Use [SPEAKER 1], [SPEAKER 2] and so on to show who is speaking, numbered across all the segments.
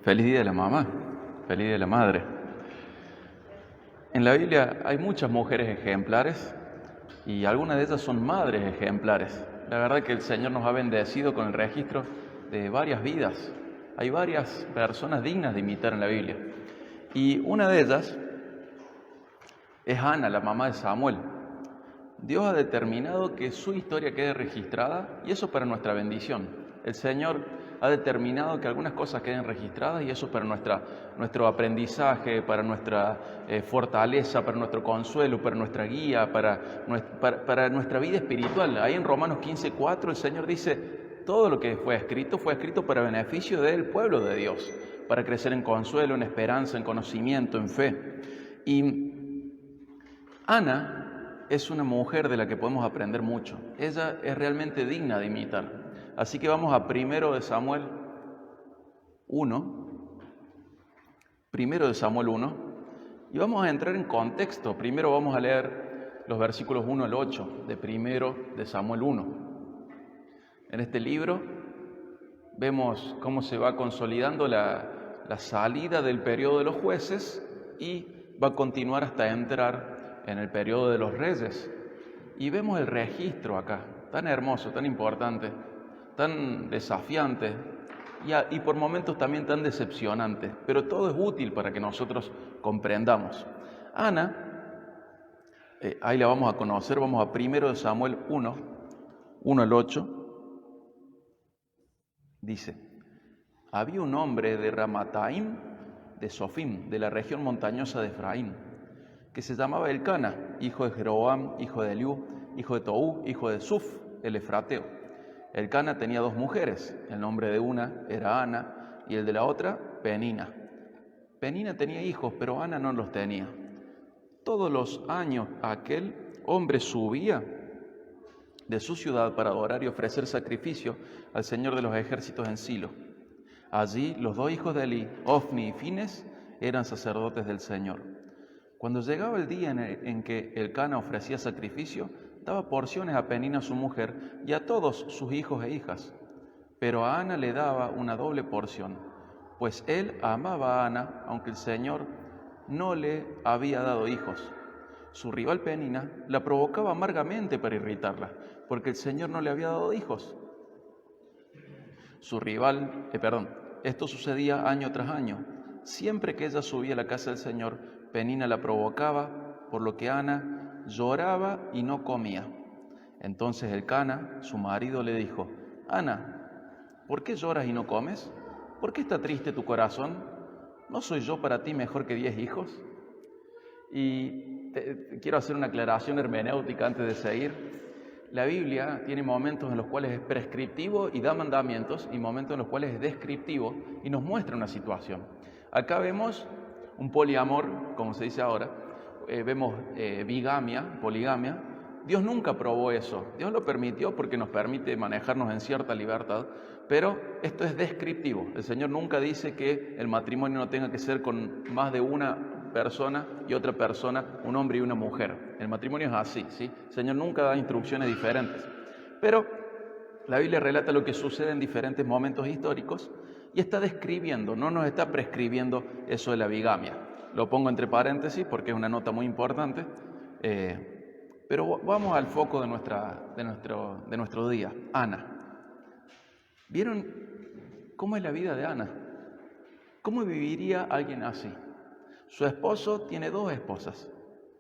[SPEAKER 1] Feliz Día de la Mamá, feliz Día de la Madre. En la Biblia hay muchas mujeres ejemplares y algunas de ellas son madres ejemplares. La verdad que el Señor nos ha bendecido con el registro de varias vidas. Hay varias personas dignas de imitar en la Biblia. Y una de ellas es Ana, la mamá de Samuel. Dios ha determinado que su historia quede registrada y eso para nuestra bendición. El Señor ha determinado que algunas cosas queden registradas y eso para nuestro aprendizaje, para nuestra fortaleza, para nuestro consuelo, para nuestra guía, para nuestra vida espiritual. Ahí en Romanos 15:4 el Señor dice, todo lo que fue escrito para beneficio del pueblo de Dios, para crecer en consuelo, en esperanza, en conocimiento, en fe. Y Ana es una mujer de la que podemos aprender mucho. Ella es realmente digna de imitar. Así que vamos a 1 de Samuel 1. 1 de Samuel 1. Y vamos a entrar en contexto. Primero vamos a leer los versículos 1 al 8 de 1 de Samuel 1. En este libro vemos cómo se va consolidando la salida del periodo de los jueces y va a continuar hasta entrar en el periodo de los reyes. Y vemos el registro acá, tan hermoso, tan importante, tan desafiante y por momentos también tan decepcionante, pero todo es útil para que nosotros comprendamos. Ana, ahí la vamos a conocer, vamos a 1 de Samuel 1, 1 al 8, dice, había un hombre de Ramataim, de Sofim, de la región montañosa de Efraín, que se llamaba Elcana, hijo de Jeroboam, hijo de Eliú, hijo de Toú, hijo de Suf, el efrateo. Elcana tenía 2 mujeres, el nombre de una era Ana y el de la otra, Penina. Penina tenía hijos, pero Ana no los tenía. Todos los años aquel hombre subía de su ciudad para adorar y ofrecer sacrificio al Señor de los ejércitos en Silo. Allí los 2 hijos de Eli, Ofni y Fines, eran sacerdotes del Señor. Cuando llegaba el día en que Elcana ofrecía sacrificio, daba porciones a Penina su mujer y a todos sus hijos e hijas. Pero a Ana le daba una doble porción, pues él amaba a Ana, aunque el Señor no le había dado hijos. Su rival Penina la provocaba amargamente para irritarla, porque el Señor no le había dado hijos. Esto sucedía año tras año. Siempre que ella subía a la casa del Señor, Penina la provocaba, por lo que Ana lloraba y no comía. Entonces Elcana, su marido, le dijo, Ana, ¿por qué lloras y no comes? ¿Por qué está triste tu corazón? ¿No soy yo para ti mejor que 10 hijos? Y quiero hacer una aclaración hermenéutica antes de seguir. La Biblia tiene momentos en los cuales es prescriptivo y da mandamientos y momentos en los cuales es descriptivo y nos muestra una situación. Acá vemos un poliamor, como se dice ahora, vemos bigamia, poligamia. Dios nunca aprobó eso, Dios lo permitió porque nos permite manejarnos en cierta libertad, pero esto es descriptivo. El Señor nunca dice que el matrimonio no tenga que ser con más de una persona y otra persona, un hombre y una mujer. El matrimonio es así, ¿sí? El Señor nunca da instrucciones diferentes, pero la Biblia relata lo que sucede en diferentes momentos históricos y está describiendo, no nos está prescribiendo eso de la bigamia. Lo pongo entre paréntesis porque es una nota muy importante, pero vamos al foco de nuestro día. Ana. ¿Vieron cómo es la vida de Ana? ¿Cómo viviría alguien así? Su esposo tiene 2 esposas,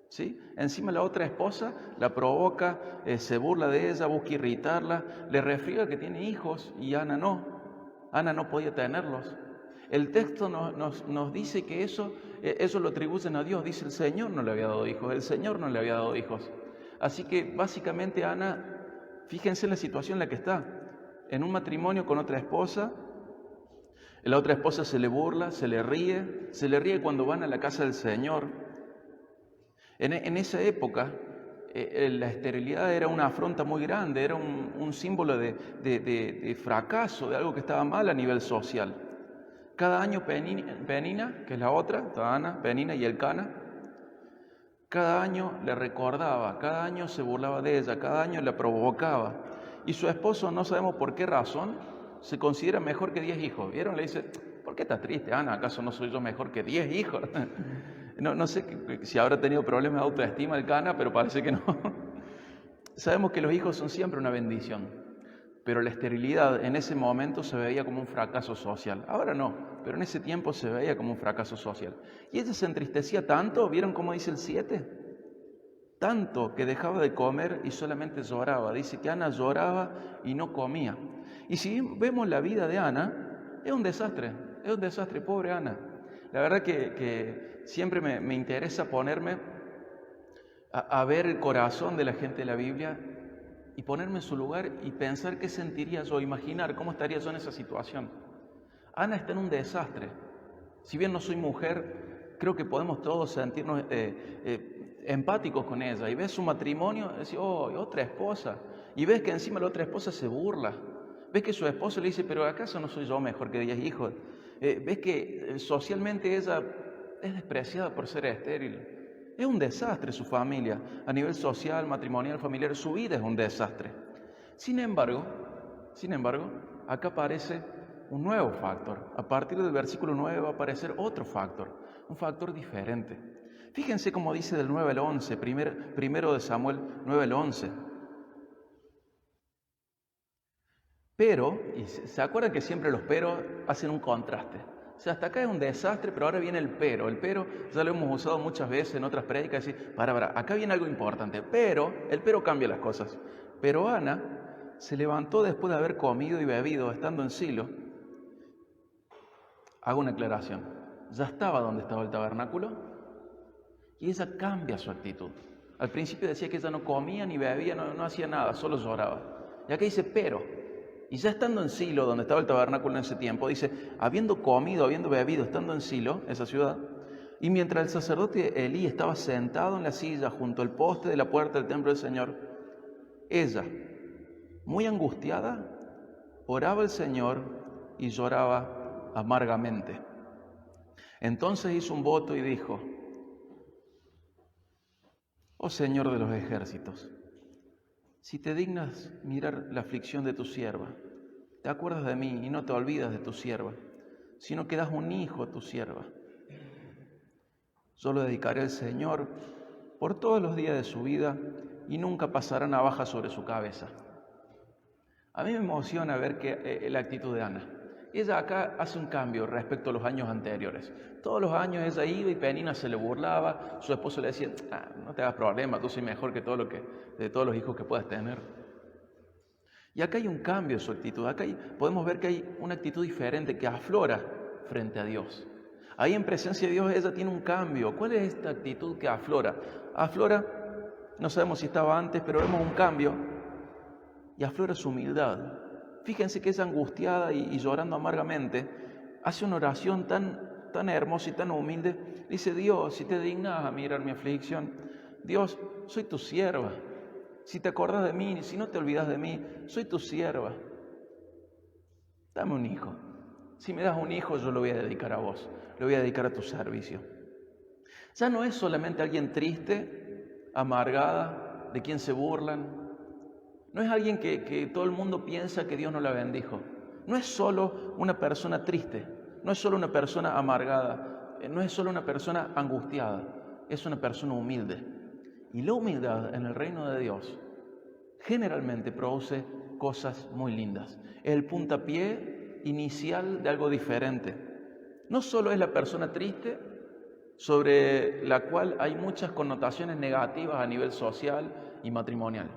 [SPEAKER 1] ¿sí? Encima la otra esposa la provoca, se burla de ella, busca irritarla, le refriega que tiene hijos y Ana no podía tenerlos. El texto nos dice que eso lo atribuyen a Dios, dice el Señor no le había dado hijos, el Señor no le había dado hijos. Así que básicamente Ana, fíjense en la situación en la que está, en un matrimonio con otra esposa. La otra esposa se le burla, se le ríe cuando van a la casa del Señor. En esa época, la esterilidad era una afrenta muy grande, era un símbolo de fracaso, de algo que estaba mal a nivel social. Cada año Penina, que es la otra, está Ana, Penina y Elcana, cada año le recordaba, cada año se burlaba de ella, cada año la provocaba. Y su esposo, no sabemos por qué razón, se considera mejor que 10 hijos. ¿Vieron? Le dice, ¿por qué estás triste, Ana? ¿Acaso no soy yo mejor que 10 hijos? No sé si habrá tenido problemas de autoestima el Cana, pero parece que no. Sabemos que los hijos son siempre una bendición, pero la esterilidad en ese momento se veía como un fracaso social. Ahora no, pero en ese tiempo se veía como un fracaso social. Y ella se entristecía tanto, ¿vieron cómo dice el 7? Tanto que dejaba de comer y solamente lloraba. Dice que Ana lloraba y no comía. Y si vemos la vida de Ana, es un desastre, pobre Ana. La verdad que siempre me interesa ponerme a ver el corazón de la gente de la Biblia y ponerme en su lugar y pensar qué sentiría yo, imaginar cómo estaría yo en esa situación. Ana está en un desastre. Si bien no soy mujer, creo que podemos todos sentirnos empáticos con ella. Y ves su matrimonio, y decís, oh, otra esposa. Y ves que encima la otra esposa se burla. Ves que su esposo le dice, pero ¿acaso no soy yo mejor que 10 hijos? Ves que socialmente ella es despreciada por ser estéril. Es un desastre su familia, a nivel social, matrimonial, familiar, su vida es un desastre. Sin embargo, acá aparece un nuevo factor. A partir del versículo 9 va a aparecer otro factor, un factor diferente. Fíjense cómo dice del 9 al 11, primero de Samuel 9 al 11. Pero, y se acuerdan que siempre los peros hacen un contraste. O sea, hasta acá es un desastre, pero ahora viene el pero. El pero ya lo hemos usado muchas veces en otras prédicas. Decir, acá viene algo importante, pero el pero cambia las cosas. Pero Ana se levantó después de haber comido y bebido, estando en Silo. Hago una aclaración. Ya estaba donde estaba el tabernáculo y ella cambia su actitud. Al principio decía que ella no comía ni bebía, no hacía nada, solo lloraba. Y acá dice pero. Y ya estando en Silo, donde estaba el tabernáculo en ese tiempo, dice, habiendo comido, habiendo bebido, estando en Silo, esa ciudad, y mientras el sacerdote Elí estaba sentado en la silla junto al poste de la puerta del templo del Señor, ella, muy angustiada, oraba al Señor y lloraba amargamente. Entonces hizo un voto y dijo, oh Señor de los ejércitos, si te dignas mirar la aflicción de tu sierva, te acuerdas de mí y no te olvidas de tu sierva, sino que das un hijo a tu sierva. Yo lo dedicaré al Señor por todos los días de su vida y nunca pasará navaja sobre su cabeza. A mí me emociona ver la actitud de Ana. Ella acá hace un cambio respecto a los años anteriores. Todos los años ella iba y Penina se le burlaba, su esposo le decía, no te hagas problema, tú soy mejor que de todos los hijos que puedas tener. Y acá hay un cambio en su actitud, podemos ver que hay una actitud diferente que aflora frente a Dios. Ahí en presencia de Dios ella tiene un cambio. ¿Cuál es esta actitud que aflora? Aflora, no sabemos si estaba antes, pero vemos un cambio y aflora su humildad. Fíjense que es angustiada y llorando amargamente, hace una oración tan hermosa y tan humilde. Dice, Dios, si te dignas a mirar mi aflicción, Dios, soy tu sierva. Si te acordás de mí, si no te olvidas de mí, soy tu sierva. Dame un hijo. Si me das un hijo, yo lo voy a dedicar a vos, lo voy a dedicar a tu servicio. Ya no es solamente alguien triste, amargada, de quien se burlan. No es alguien que todo el mundo piensa que Dios no la bendijo. No es solo una persona triste, no es solo una persona amargada, no es solo una persona angustiada, es una persona humilde. Y la humildad en el reino de Dios generalmente produce cosas muy lindas. Es el puntapié inicial de algo diferente. No solo es la persona triste, sobre la cual hay muchas connotaciones negativas a nivel social y matrimonial.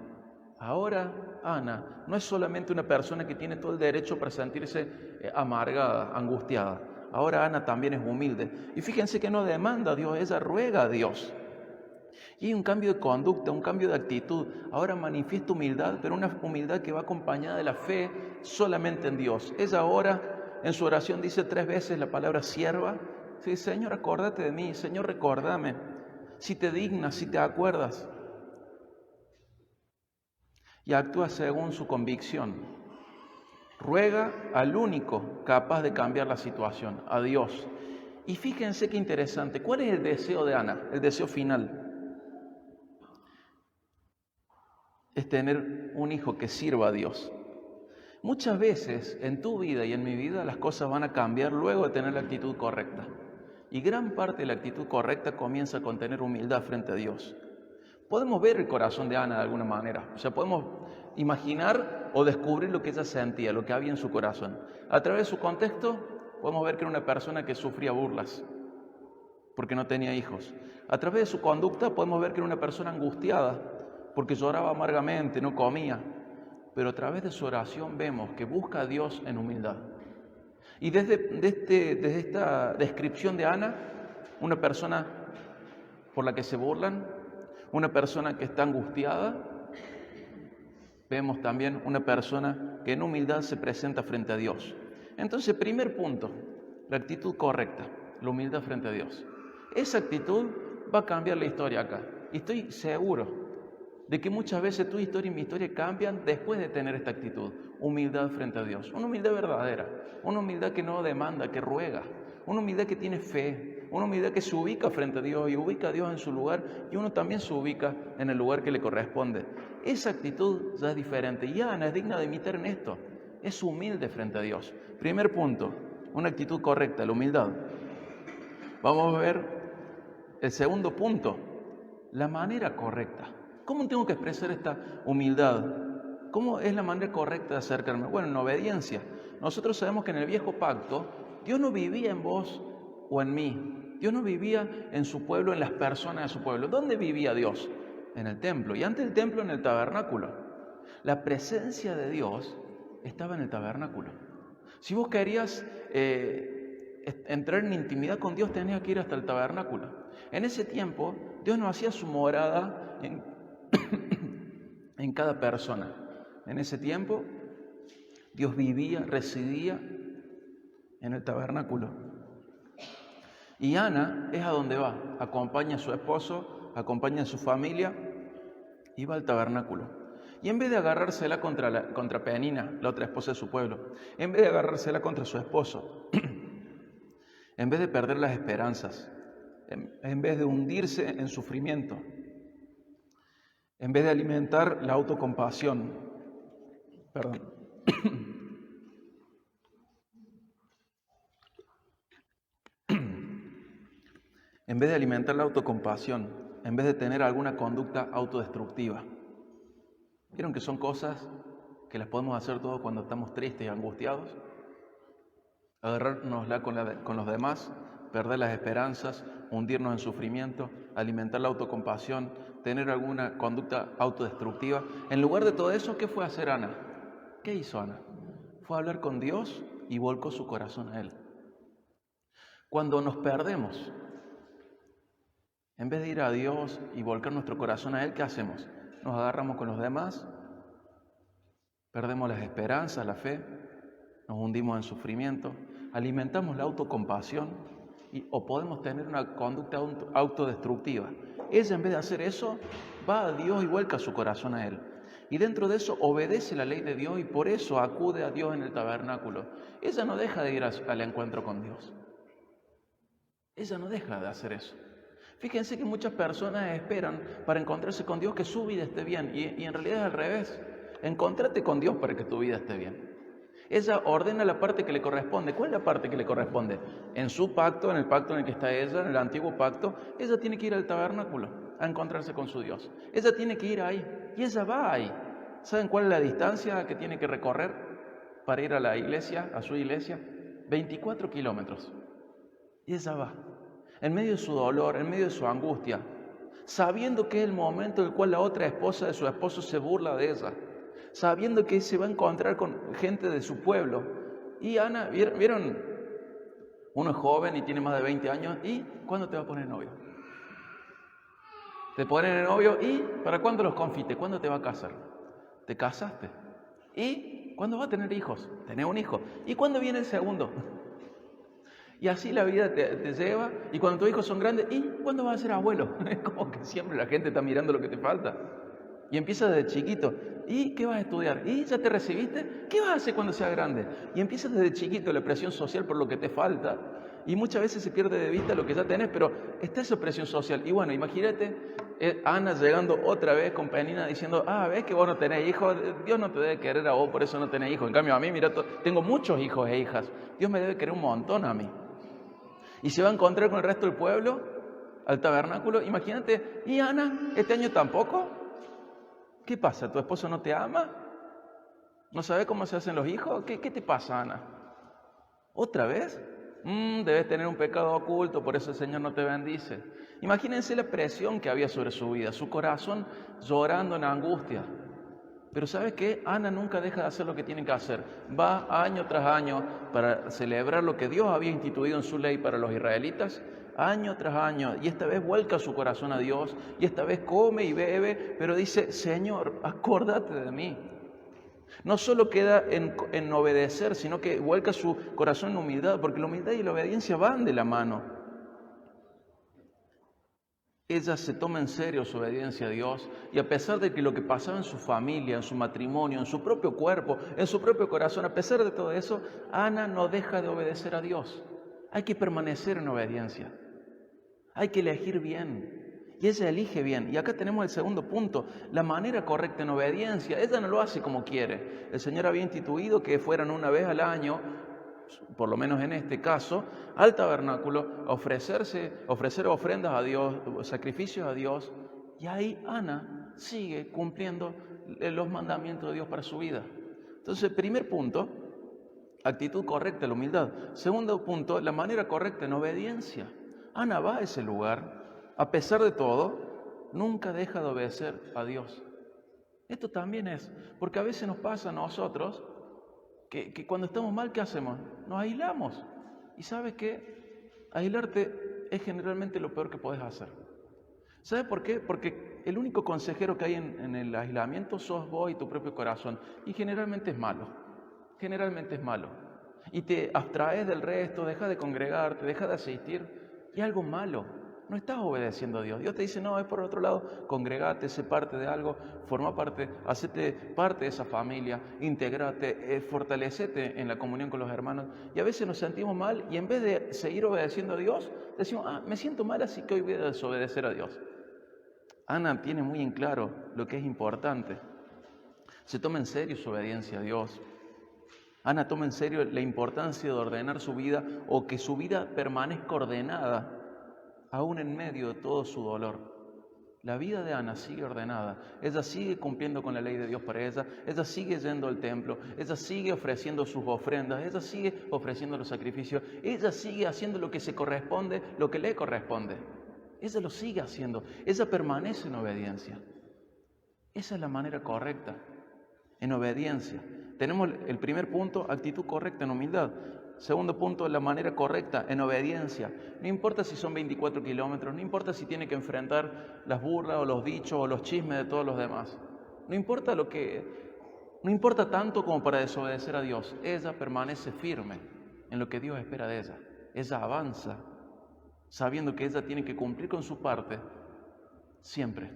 [SPEAKER 1] Ahora, Ana no es solamente una persona que tiene todo el derecho para sentirse amargada, angustiada. Ahora Ana también es humilde. Y fíjense que no demanda a Dios, ella ruega a Dios. Y hay un cambio de conducta, un cambio de actitud. Ahora manifiesta humildad, pero una humildad que va acompañada de la fe solamente en Dios. Ella ahora en su oración dice 3 veces la palabra sierva. Sí, Señor, acuérdate de mí. Señor, recórdame. Si te dignas, si te acuerdas. Y actúa según su convicción. Ruega al único capaz de cambiar la situación, a Dios. Y fíjense qué interesante. ¿Cuál es el deseo de Ana? El deseo final. Es tener un hijo que sirva a Dios. Muchas veces en tu vida y en mi vida las cosas van a cambiar luego de tener la actitud correcta. Y gran parte de la actitud correcta comienza con tener humildad frente a Dios. Podemos ver el corazón de Ana de alguna manera. O sea, podemos imaginar o descubrir lo que ella sentía, lo que había en su corazón. A través de su contexto podemos ver que era una persona que sufría burlas porque no tenía hijos. A través de su conducta podemos ver que era una persona angustiada porque lloraba amargamente, no comía. Pero a través de su oración vemos que busca a Dios en humildad. Y desde esta descripción de Ana, una persona por la que se burlan, una persona que está angustiada, vemos también una persona que en humildad se presenta frente a Dios. Entonces, primer punto, la actitud correcta, la humildad frente a Dios. Esa actitud va a cambiar la historia acá. Y estoy seguro de que muchas veces tu historia y mi historia cambian después de tener esta actitud, humildad frente a Dios. Una humildad verdadera, una humildad que no demanda, que ruega, una humildad que tiene fe, una humildad que se ubica frente a Dios y ubica a Dios en su lugar y uno también se ubica en el lugar que le corresponde. Esa actitud ya es diferente y Ana es digna de imitar en esto, es humilde frente a Dios. Primer punto, una actitud correcta, la humildad. Vamos a ver el segundo punto, la manera correcta. ¿Cómo tengo que expresar esta humildad? ¿Cómo es la manera correcta de acercarme? Bueno, en obediencia. Nosotros sabemos que en el viejo pacto, Dios no vivía en vos o en mí. Dios no vivía en su pueblo, en las personas de su pueblo. ¿Dónde vivía Dios? En el templo. Y antes del templo, en el tabernáculo. La presencia de Dios estaba en el tabernáculo. Si vos querías entrar en intimidad con Dios, tenías que ir hasta el tabernáculo. En ese tiempo, Dios no hacía su morada en cada persona. En ese tiempo, Dios vivía, residía en el tabernáculo. Y Ana es a donde va, acompaña a su esposo, acompaña a su familia y va al tabernáculo. Y en vez de agarrársela contra Penina, la otra esposa de su pueblo, en vez de agarrársela contra su esposo, en vez de perder las esperanzas, en vez de hundirse en sufrimiento, en vez de alimentar la autocompasión, en vez de alimentar la autocompasión, en vez de tener alguna conducta autodestructiva. ¿Vieron que son cosas que las podemos hacer todos cuando estamos tristes y angustiados? Agarrárnosla con los demás, perder las esperanzas, hundirnos en sufrimiento, alimentar la autocompasión, tener alguna conducta autodestructiva. En lugar de todo eso, ¿qué fue a hacer Ana? ¿Qué hizo Ana? Fue a hablar con Dios y volcó su corazón a Él. Cuando nos perdemos, en vez de ir a Dios y volcar nuestro corazón a Él, ¿qué hacemos? Nos agarramos con los demás, perdemos las esperanzas, la fe, nos hundimos en sufrimiento, alimentamos la autocompasión o podemos tener una conducta autodestructiva. Ella, en vez de hacer eso, va a Dios y vuelca su corazón a Él. Y dentro de eso obedece la ley de Dios y por eso acude a Dios en el tabernáculo. Ella no deja de ir al encuentro con Dios. Ella no deja de hacer eso. Fíjense que muchas personas esperan para encontrarse con Dios que su vida esté bien y en realidad es al revés. Encontrate con Dios para que tu vida esté bien. Ella ordena la parte que le corresponde. ¿Cuál es la parte que le corresponde? En su pacto, en el pacto en el que está ella, en el antiguo pacto, ella tiene que ir al tabernáculo a encontrarse con su Dios. Ella tiene que ir ahí y ella va ahí. ¿Saben cuál es la distancia que tiene que recorrer para ir a la iglesia, a su iglesia? 24 kilómetros. Y ella va, en medio de su dolor, en medio de su angustia, sabiendo que es el momento en el cual la otra esposa de su esposo se burla de ella, sabiendo que se va a encontrar con gente de su pueblo. Y Ana, ¿vieron? Uno es joven y tiene más de 20 años. ¿Y cuándo te va a poner novio? Te ponen el novio. ¿Y para cuándo los confites? ¿Cuándo te va a casar? Te casaste. ¿Y cuándo va a tener hijos? Tenés un hijo. ¿Y cuándo viene el segundo? Y así la vida te lleva. Y cuando tus hijos son grandes, ¿y cuándo vas a ser abuelo? Es como que siempre la gente está mirando lo que te falta. Y empieza desde chiquito. ¿Y qué vas a estudiar? ¿Y ya te recibiste? ¿Qué vas a hacer cuando seas grande? Y empieza desde chiquito la presión social por lo que te falta. Y muchas veces se pierde de vista lo que ya tenés, pero está esa presión social. Y bueno, imagínate Ana llegando otra vez con Penina diciendo, ves que vos no tenés hijos, Dios no te debe querer a vos, por eso no tenés hijos. En cambio a mí, mira, tengo muchos hijos e hijas. Dios me debe querer un montón a mí. Y se va a encontrar con el resto del pueblo, al tabernáculo. Imagínate, ¿y Ana, este año tampoco? ¿Qué pasa? ¿Tu esposo no te ama? ¿No sabe cómo se hacen los hijos? ¿Qué te pasa, Ana? ¿Otra vez? Debes tener un pecado oculto, por eso el Señor no te bendice. Imagínense la presión que había sobre su vida, su corazón llorando en angustia. Pero ¿sabes qué? Ana nunca deja de hacer lo que tiene que hacer. Va año tras año para celebrar lo que Dios había instituido en su ley para los israelitas, año tras año, y esta vez vuelca su corazón a Dios, y esta vez come y bebe, pero dice, Señor, acórdate de mí. No solo queda en obedecer, sino que vuelca su corazón en humildad, porque la humildad y la obediencia van de la mano. Ella se toma en serio su obediencia a Dios, y a pesar de que lo que pasaba en su familia, en su matrimonio, en su propio cuerpo, en su propio corazón, a pesar de todo eso, Ana no deja de obedecer a Dios. Hay que permanecer en obediencia. Hay que elegir bien. Y ella elige bien. Y acá tenemos el segundo punto, la manera correcta en obediencia. Ella no lo hace como quiere. El Señor había instituido que fueran una vez al año, por lo menos en este caso, al tabernáculo, a ofrecer ofrendas a Dios, sacrificios a Dios. Y ahí Ana sigue cumpliendo los mandamientos de Dios para su vida. Entonces, primer punto, actitud correcta, la humildad. Segundo punto, la manera correcta en obediencia. Ana va a ese lugar. A pesar de todo, nunca deja de obedecer a Dios. Esto también es, porque a veces nos pasa a nosotros que cuando estamos mal, ¿qué hacemos? Nos aislamos. ¿Y sabes qué? Aislarte es generalmente lo peor que puedes hacer. ¿Sabes por qué? Porque el único consejero que hay en el aislamiento sos vos y tu propio corazón. Y generalmente es malo. Generalmente es malo. Y te abstraes del resto, dejas de congregarte, dejas de asistir. Y algo malo. No estás obedeciendo a Dios. Dios te dice, no, es por otro lado, congregate, sé parte de algo, forma parte, hacete parte de esa familia, integrate, fortalecete en la comunión con los hermanos. Y a veces nos sentimos mal y en vez de seguir obedeciendo a Dios, decimos, me siento mal, así que hoy voy a desobedecer a Dios. Ana tiene muy en claro lo que es importante. Se toma en serio su obediencia a Dios. Ana toma en serio la importancia de ordenar su vida o que su vida permanezca ordenada aún en medio de todo su dolor. La vida de Ana sigue ordenada, ella sigue cumpliendo con la ley de Dios para ella sigue yendo al templo, ella sigue ofreciendo sus ofrendas, ella sigue ofreciendo los sacrificios, ella sigue haciendo lo que se corresponde, lo que le corresponde. Ella lo sigue haciendo, ella permanece en obediencia. Esa es la manera correcta, en obediencia. Tenemos el primer punto, actitud correcta en humildad. Segundo punto, la manera correcta, en obediencia. No importa si son 24 kilómetros, no importa si tiene que enfrentar las burlas o los dichos o los chismes de todos los demás. No importa tanto como para desobedecer a Dios. Ella permanece firme en lo que Dios espera de ella. Ella avanza, sabiendo que ella tiene que cumplir con su parte siempre.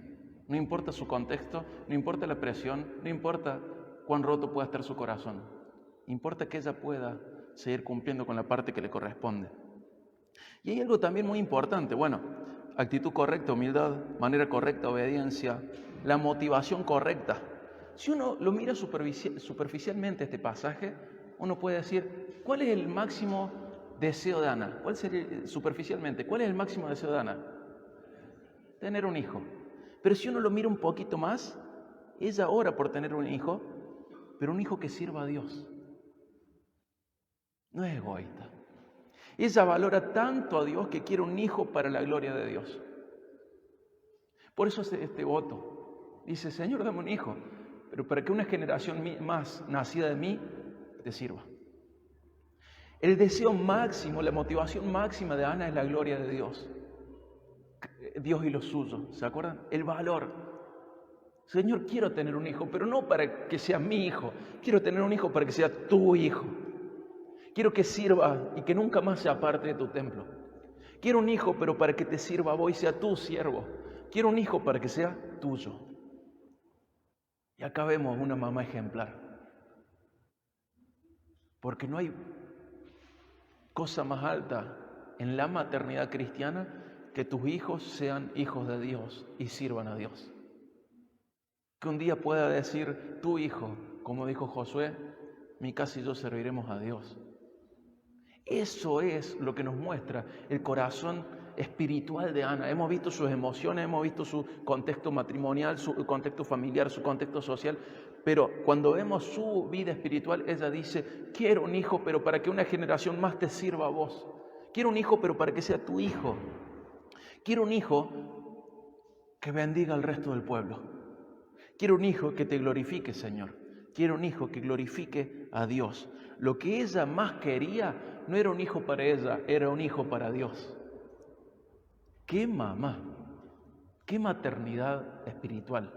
[SPEAKER 1] No importa su contexto, no importa la presión, no importa cuán roto pueda estar su corazón. Importa que ella pueda seguir cumpliendo con la parte que le corresponde. Y hay algo también muy importante, actitud correcta, humildad, manera correcta, obediencia, la motivación correcta. Si uno lo mira superficialmente este pasaje, uno puede decir, ¿cuál es el máximo deseo de Ana? ¿Cuál sería superficialmente? ¿Cuál es el máximo deseo de Ana? Tener un hijo. Pero si uno lo mira un poquito más, ella ora por tener un hijo, pero un hijo que sirva a Dios. No es egoísta. Ella valora tanto a Dios que quiere un hijo para la gloria de Dios. Por eso hace este voto. Dice, Señor, dame un hijo, pero para que una generación más nacida de mí te sirva. El deseo máximo, la motivación máxima de Ana es la gloria de Dios. Dios y lo suyo, ¿se acuerdan? El valor. Señor, quiero tener un hijo, pero no para que sea mi hijo. Quiero tener un hijo para que sea tu hijo. Quiero que sirva y que nunca más sea parte de tu templo. Quiero un hijo, pero para que te sirva a vos y sea tu siervo. Quiero un hijo para que sea tuyo. Y acá vemos una mamá ejemplar. Porque no hay cosa más alta en la maternidad cristiana que tus hijos sean hijos de Dios y sirvan a Dios. Que un día pueda decir tu hijo, como dijo Josué, mi casa y yo serviremos a Dios. Eso es lo que nos muestra el corazón espiritual de Ana. Hemos visto sus emociones, hemos visto su contexto matrimonial, su contexto familiar, su contexto social, pero cuando vemos su vida espiritual, ella dice, quiero un hijo, pero para que una generación más te sirva a vos. Quiero un hijo, pero para que sea tu hijo. Quiero un hijo que bendiga al resto del pueblo. Quiero un hijo que te glorifique, Señor. Quiero un hijo que glorifique a Dios. Lo que ella más quería no era un hijo para ella, era un hijo para Dios. ¡Qué mamá! ¡Qué maternidad espiritual!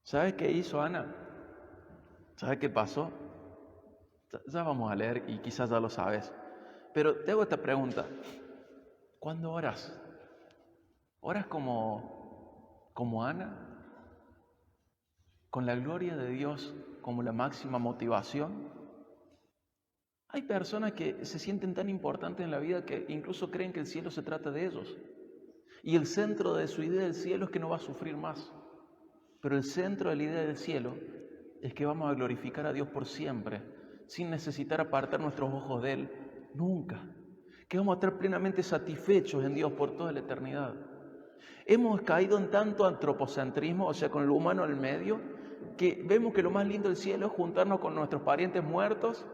[SPEAKER 1] ¿Sabes qué hizo Ana? ¿Sabes qué pasó? Ya vamos a leer y quizás ya lo sabes. Pero te hago esta pregunta. ¿Cuándo oras? ¿Oras como Ana? ¿Con la gloria de Dios como la máxima motivación? Hay personas que se sienten tan importantes en la vida que incluso creen que el cielo se trata de ellos. Y el centro de su idea del cielo es que no va a sufrir más. Pero el centro de la idea del cielo es que vamos a glorificar a Dios por siempre, sin necesitar apartar nuestros ojos de Él, nunca. Que vamos a estar plenamente satisfechos en Dios por toda la eternidad. Hemos caído en tanto antropocentrismo, o sea, con lo humano al medio, que vemos que lo más lindo del cielo es juntarnos con nuestros parientes muertos,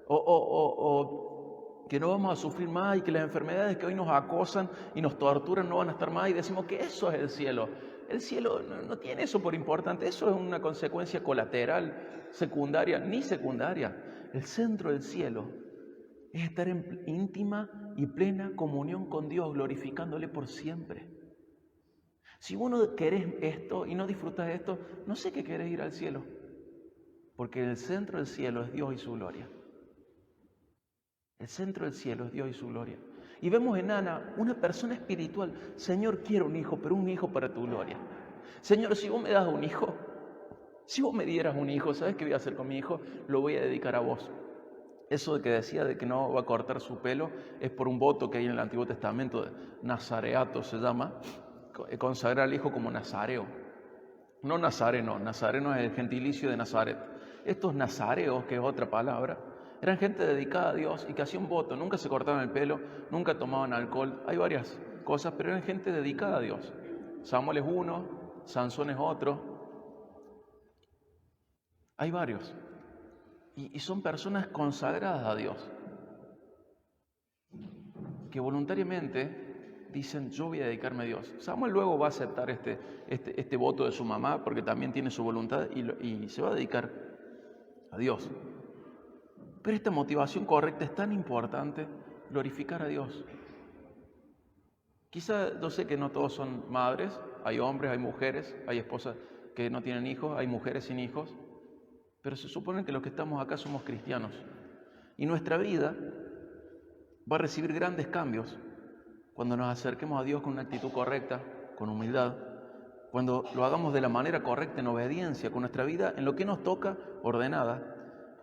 [SPEAKER 1] o que no vamos a sufrir más y que las enfermedades que hoy nos acosan y nos torturan no van a estar más y decimos que eso es el cielo. El cielo no tiene eso por importante, eso es una consecuencia colateral, secundaria, ni secundaria. El centro del cielo es estar en íntima y plena comunión con Dios, glorificándole por siempre. Si vos no querés esto y no disfrutas de esto, no sé qué querés ir al cielo, porque el centro del cielo es Dios y su gloria. El centro del cielo es Dios y su gloria. Y vemos en Ana una persona espiritual. Señor, quiero un hijo, pero un hijo para tu gloria. Señor, si vos me das un hijo, si vos me dieras un hijo, ¿sabes qué voy a hacer con mi hijo? Lo voy a dedicar a vos. Eso de que decía de que no va a cortar su pelo es por un voto que hay en el Antiguo Testamento, de nazareato se llama, consagrar al hijo como nazareo. No nazareno, nazareno es el gentilicio de Nazaret. Estos nazareos, que es otra palabra, eran gente dedicada a Dios y que hacía un voto, nunca se cortaban el pelo, nunca tomaban alcohol, hay varias cosas, pero eran gente dedicada a Dios. Samuel es uno, Sansón es otro, hay varios. Y son personas consagradas a Dios, que voluntariamente dicen, yo voy a dedicarme a Dios. Samuel luego va a aceptar este voto de su mamá, porque también tiene su voluntad, y se va a dedicar a Dios. Pero esta motivación correcta es tan importante, glorificar a Dios. Quizá yo sé que no todos son madres, hay hombres, hay mujeres, hay esposas que no tienen hijos, hay mujeres sin hijos, pero se supone que los que estamos acá somos cristianos. Y nuestra vida va a recibir grandes cambios cuando nos acerquemos a Dios con una actitud correcta, con humildad, cuando lo hagamos de la manera correcta, en obediencia, con nuestra vida en lo que nos toca, ordenada,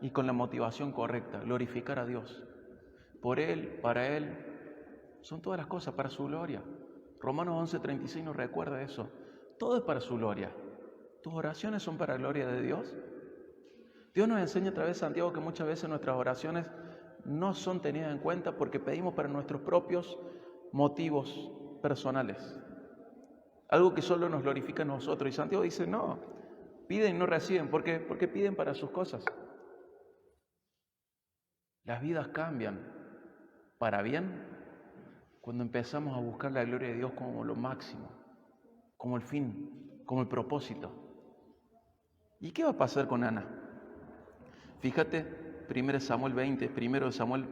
[SPEAKER 1] y con la motivación correcta, glorificar a Dios. Por Él, para Él, son todas las cosas para su gloria. Romanos 11:36 nos recuerda eso. Todo es para su gloria. ¿Tus oraciones son para la gloria de Dios? Dios nos enseña a través de Santiago que muchas veces nuestras oraciones no son tenidas en cuenta porque pedimos para nuestros propios motivos personales. Algo que solo nos glorifica a nosotros. Y Santiago dice, no, piden y no reciben. ¿Por qué? Porque piden para sus cosas. Las vidas cambian para bien cuando empezamos a buscar la gloria de Dios como lo máximo, como el fin, como el propósito. ¿Y qué va a pasar con Ana? Fíjate, 1 Samuel 1:20. Primero de Samuel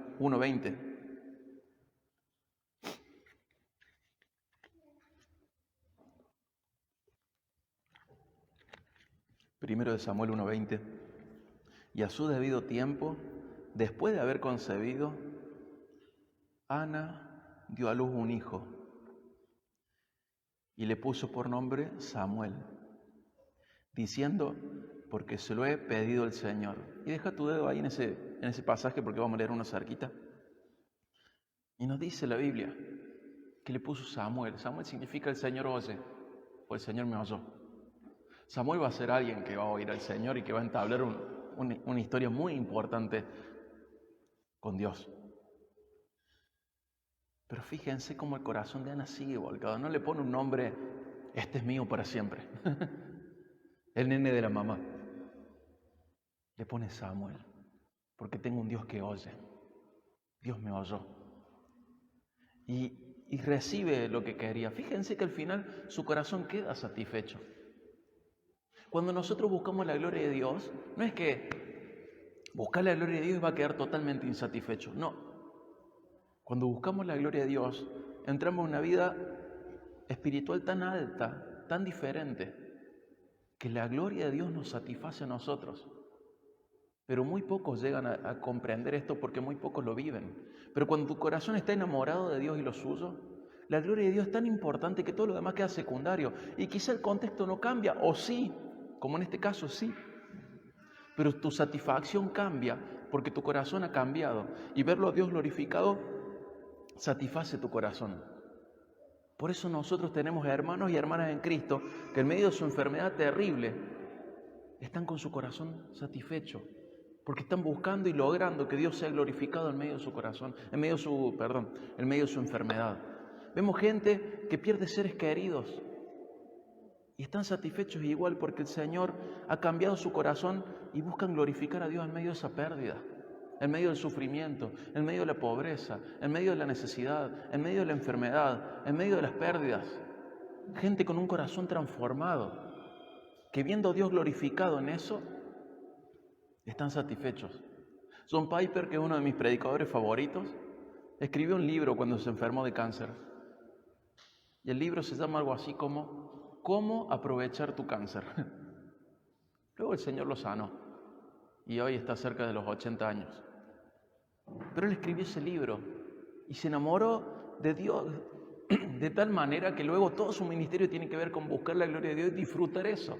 [SPEAKER 1] 1:20. Y a su debido tiempo, después de haber concebido, Ana dio a luz un hijo y le puso por nombre Samuel. diciendo, porque se lo he pedido el Señor. Y deja tu dedo ahí en ese pasaje porque vamos a leer uno cerquita. Y nos dice la Biblia que le puso Samuel. Samuel significa el Señor oye, o el Señor me oyó. Samuel va a ser alguien que va a oír al Señor y que va a entablar una historia muy importante con Dios. Pero fíjense cómo el corazón de Ana sigue volcado. No le pone un nombre, este es mío para siempre. El nene de la mamá. Le pone Samuel, porque tengo un Dios que oye. Dios me oyó. Y recibe lo que quería. Fíjense que al final su corazón queda satisfecho. Cuando nosotros buscamos la gloria de Dios, no es que buscar la gloria de Dios va a quedar totalmente insatisfecho. No. Cuando buscamos la gloria de Dios, entramos en una vida espiritual tan alta, tan diferente, que la gloria de Dios nos satisface a nosotros. Pero muy pocos llegan a comprender esto porque muy pocos lo viven. Pero cuando tu corazón está enamorado de Dios y lo suyo, la gloria de Dios es tan importante que todo lo demás queda secundario. Y quizá el contexto no cambia, o sí, como en este caso sí. Pero tu satisfacción cambia porque tu corazón ha cambiado. Y verlo a Dios glorificado satisface tu corazón. Por eso nosotros tenemos hermanos y hermanas en Cristo que en medio de su enfermedad terrible están con su corazón satisfecho, porque están buscando y logrando que Dios sea glorificado en medio de su corazón, en medio de su enfermedad. Vemos gente que pierde seres queridos y están satisfechos igual porque el Señor ha cambiado su corazón y buscan glorificar a Dios en medio de esa pérdida, en medio del sufrimiento, en medio de la pobreza, en medio de la necesidad, en medio de la enfermedad, en medio de las pérdidas. Gente con un corazón transformado, que viendo a Dios glorificado en eso, están satisfechos. John Piper, que es uno de mis predicadores favoritos, escribió un libro cuando se enfermó de cáncer. Y el libro se llama algo así como ¿Cómo aprovechar tu cáncer? Luego el Señor lo sanó y hoy está cerca de los 80 años. Pero él escribió ese libro y se enamoró de Dios de tal manera que luego todo su ministerio tiene que ver con buscar la gloria de Dios y disfrutar eso.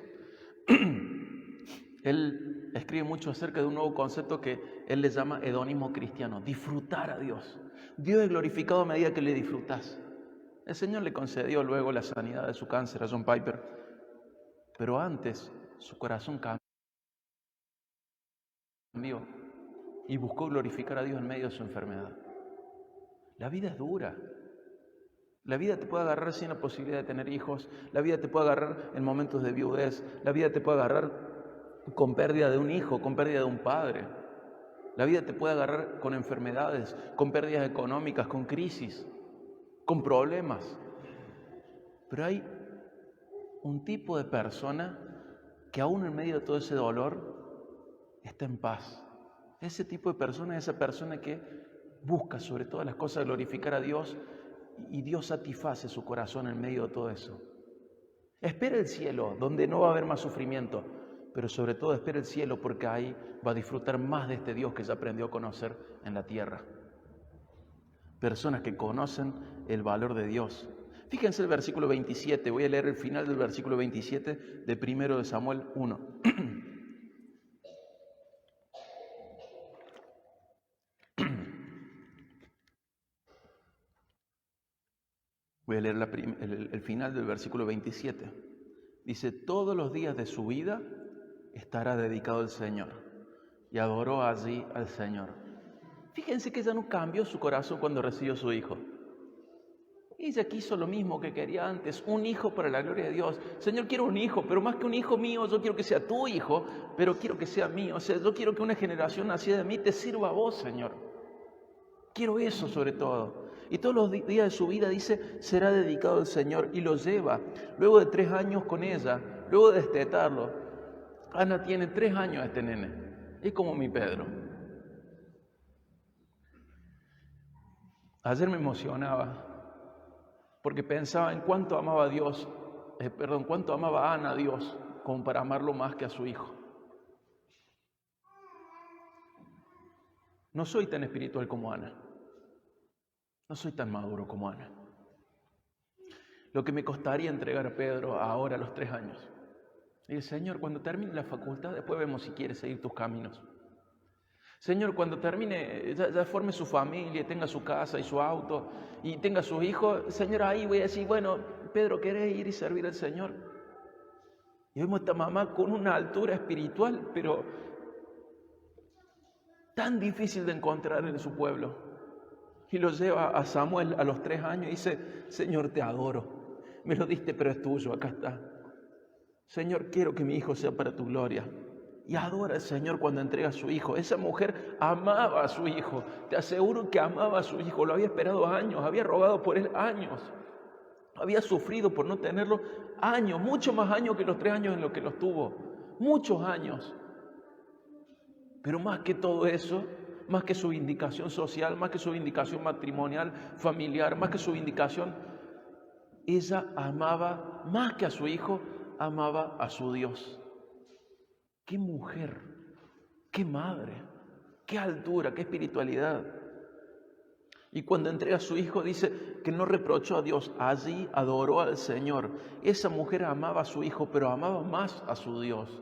[SPEAKER 1] Él escribe mucho acerca de un nuevo concepto que él le llama hedonismo cristiano, disfrutar a Dios. Dios es glorificado a medida que le disfrutas. El Señor le concedió luego la sanidad de su cáncer a John Piper, pero antes su corazón cambió y buscó glorificar a Dios en medio de su enfermedad. La vida es dura. La vida te puede agarrar sin la posibilidad de tener hijos, la vida te puede agarrar en momentos de viudez, la vida te puede agarrar con pérdida de un hijo, con pérdida de un padre. La vida te puede agarrar con enfermedades, con pérdidas económicas, con crisis, con problemas. Pero hay un tipo de persona que aún en medio de todo ese dolor está en paz. Ese tipo de persona es esa persona que busca sobre todas las cosas glorificar a Dios y Dios satisface su corazón en medio de todo eso. Espera el cielo, donde no va a haber más sufrimiento, pero sobre todo espera el cielo porque ahí va a disfrutar más de este Dios que ya aprendió a conocer en la tierra. Personas que conocen el valor de Dios. Fíjense el versículo 27, voy a leer el final del versículo 27 de 1 de Samuel 1. Voy a leer el final del versículo 27. Dice, todos los días de su vida estará dedicado al Señor. Y adoró allí al Señor. Fíjense que ella no cambió su corazón cuando recibió su hijo. Ella quiso lo mismo que quería antes, un hijo para la gloria de Dios. Señor, quiero un hijo, pero más que un hijo mío, yo quiero que sea tu hijo, pero quiero que sea mío. O sea, yo quiero que una generación nacida de mí te sirva a vos, Señor. Quiero eso sobre todo. Y todos los días de su vida, dice, será dedicado al Señor y lo lleva. Luego de 3 años con ella, luego de destetarlo, Ana tiene 3 años este nene. Es como mi Pedro. Ayer me emocionaba porque pensaba en cuánto amaba a Dios, cuánto amaba a Ana a Dios, como para amarlo más que a su hijo. No soy tan espiritual como Ana. No soy tan maduro como Ana. Lo que me costaría entregar a Pedro ahora a los 3 años. Y dice, Señor, cuando termine la facultad, después vemos si quieres seguir tus caminos. Señor, cuando termine, ya forme su familia, tenga su casa y su auto, y tenga sus hijos, Señor, ahí voy a decir, bueno, Pedro, ¿querés ir y servir al Señor? Y vemos a esta mamá con una altura espiritual, pero tan difícil de encontrar en su pueblo. Y lo lleva a Samuel a los 3 años y dice, Señor, te adoro. Me lo diste, pero es tuyo, acá está. Señor, quiero que mi hijo sea para tu gloria. Y adora al Señor cuando entrega a su hijo. Esa mujer amaba a su hijo. Te aseguro que amaba a su hijo. Lo había esperado años, había rogado por él años. Había sufrido por no tenerlo años, mucho más años que los 3 años en los que los tuvo. Muchos años. Pero más que todo eso, más que su vindicación social, más que su vindicación matrimonial, familiar, más que su vindicación, ella amaba, más que a su hijo, amaba a su Dios. ¡Qué mujer! ¡Qué madre! ¡Qué altura! ¡Qué espiritualidad! Y cuando entrega a su hijo dice que no reprochó a Dios, allí adoró al Señor. Esa mujer amaba a su hijo, pero amaba más a su Dios.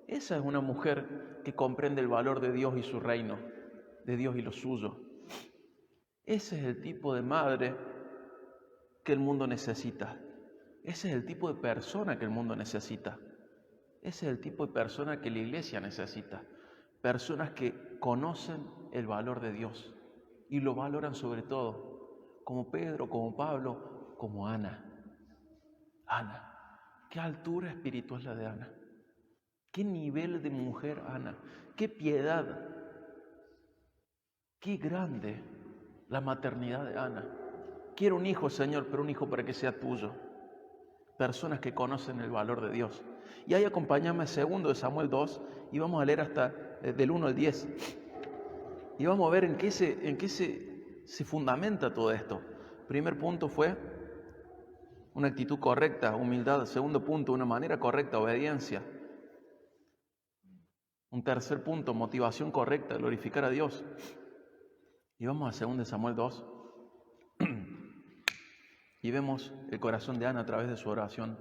[SPEAKER 1] Esa es una mujer que comprende el valor de Dios y su reino, de Dios y lo suyo. Ese es el tipo de madre que el mundo necesita. Ese es el tipo de persona que el mundo necesita. Ese es el tipo de persona que la iglesia necesita. Personas que conocen el valor de Dios y lo valoran sobre todo, como Pedro, como Pablo, como Ana. Ana, qué altura espiritual la de Ana. Qué nivel de mujer Ana. Qué piedad. Qué grande la maternidad de Ana. Quiero un hijo, Señor, pero un hijo para que sea tuyo. Personas que conocen el valor de Dios. Y ahí acompáñame a 2 de Samuel 2 y vamos a leer hasta del 1 al 10. Y vamos a ver en qué se fundamenta todo esto. Primer punto fue una actitud correcta, humildad. Segundo punto, una manera correcta, obediencia. Un tercer punto, motivación correcta, glorificar a Dios. Y vamos a 2 de Samuel 2 y vemos el corazón de Ana a través de su oración,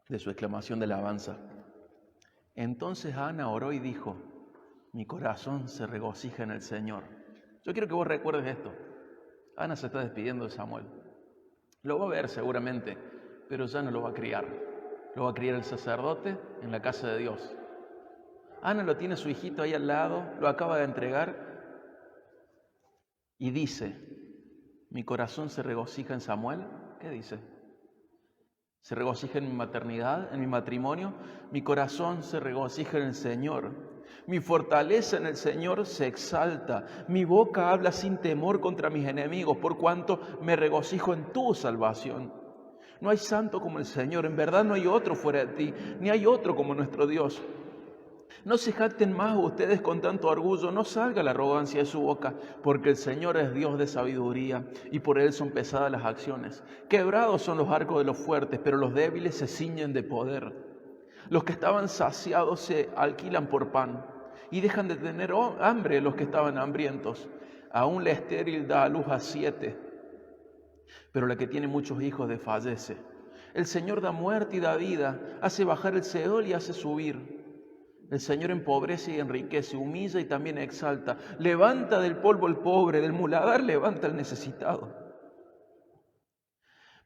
[SPEAKER 1] de su exclamación de alabanza. Entonces Ana oró y dijo, mi corazón se regocija en el Señor. Yo quiero que vos recuerdes esto. Ana se está despidiendo de Samuel. Lo va a ver seguramente, pero ya no lo va a criar. Lo va a criar el sacerdote en la casa de Dios. Ana lo tiene su hijito ahí al lado, lo acaba de entregar y dice, mi corazón se regocija en Samuel. ¿Qué dice? Se regocija en mi maternidad, en mi matrimonio. Mi corazón se regocija en el Señor. Mi fortaleza en el Señor se exalta. Mi boca habla sin temor contra mis enemigos, por cuanto me regocijo en tu salvación. No hay santo como el Señor, en verdad no hay otro fuera de ti, ni hay otro como nuestro Dios. No se jacten más ustedes con tanto orgullo, no salga la arrogancia de su boca, porque el Señor es Dios de sabiduría y por Él son pesadas las acciones. Quebrados son los arcos de los fuertes, pero los débiles se ciñen de poder. Los que estaban saciados se alquilan por pan y dejan de tener hambre los que estaban hambrientos. Aún la estéril da a luz a 7, pero la que tiene muchos hijos desfallece. El Señor da muerte y da vida, hace bajar el Seol y hace subir. El Señor empobrece y enriquece, humilla y también exalta. Levanta del polvo el pobre, del muladar levanta al necesitado.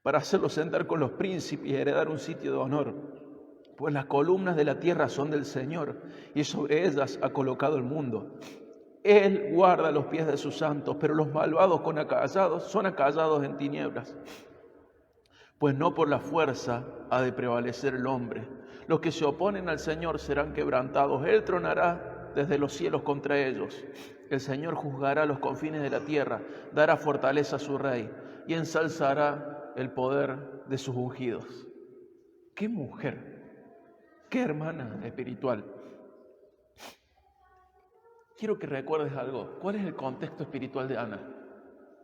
[SPEAKER 1] Para hacerlo sentar con los príncipes y heredar un sitio de honor. Pues las columnas de la tierra son del Señor y sobre ellas ha colocado el mundo. Él guarda los pies de sus santos, pero los malvados son acallados en tinieblas. Pues no por la fuerza ha de prevalecer el hombre. Los que se oponen al Señor serán quebrantados. Él tronará desde los cielos contra ellos. El Señor juzgará los confines de la tierra, dará fortaleza a su rey y ensalzará el poder de sus ungidos. ¡Qué mujer! ¡Qué hermana espiritual! Quiero que recuerdes algo. ¿Cuál es el contexto espiritual de Ana?